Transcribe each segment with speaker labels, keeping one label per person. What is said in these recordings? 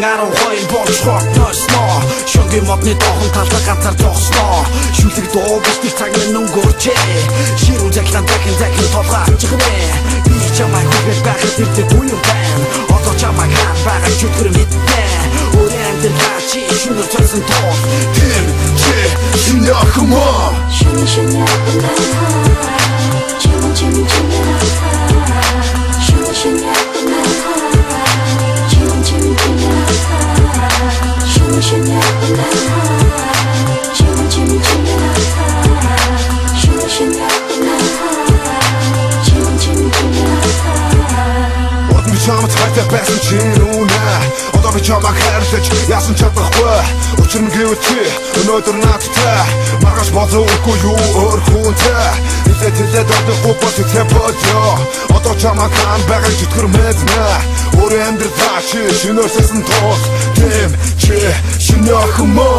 Speaker 1: Арав хоёр болж хортносноо шөнгийн модны доохон талдаа ганцаар зогсноо шүлэг доо бистик цагны нүнгөрчээ ширүү захлан захин толгоочгнэ би чамайг хүлээж байхад ирдэг буюу байна одоо чамайг хаад байгаа чөтгөр мэднэ өрөөнд дачи шүнөр цасан тоо тэм чи шиняхмо шиняхмо
Speaker 2: Чамд хайтай байсан чи нүнэ одоо би чамайг хайрлаж яасан чадахгүй учир нь гэвэл чи өнөөдөр надтай маргааш болоогүй юу өөр хүнтэй хэлээд одоогүй бос темпожо одоо чамайг хаан байгаа чөтгөр мэднэ өөрөө амьдралаа чи шинөөсөн тоос тэм чи шинэхмо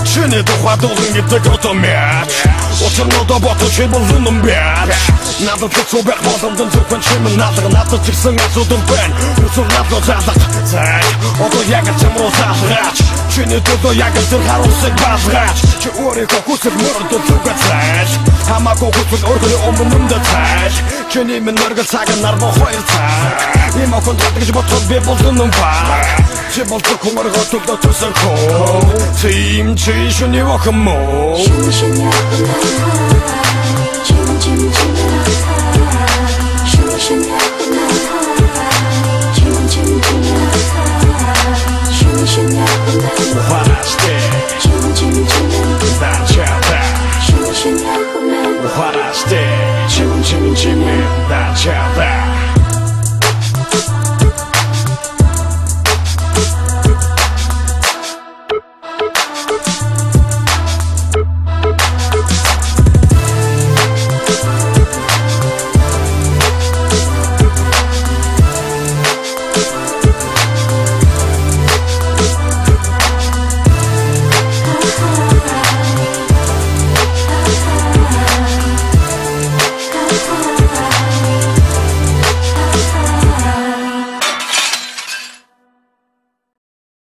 Speaker 3: Чиний тухай дуулан гэдэг одоо мяч Учирнуудаа ботоо чи болон юм бяч Надад хэцүү байх боломжтой зөвхөн чимэн надад ч гэсэн асуудал байна Үсэр надад заалах цай Одоо яг л чам руу заалгаач Чиний төлөө яг л тэр харуулсыг баалгаач Чи өөрийгөө хүсэл мөрөндөө зүгэцээш Хамаагүй хүсэл өөргөний өмнөндөө цааш Чиний минь мөргөл цагаан нарбо хоёр цай Има контракт гэж бодход би болон юм ба Чи болдог хумаргаа төлөө төсөн хөө Тим чи шинэхмо What I stay, chim chim chim, that child that.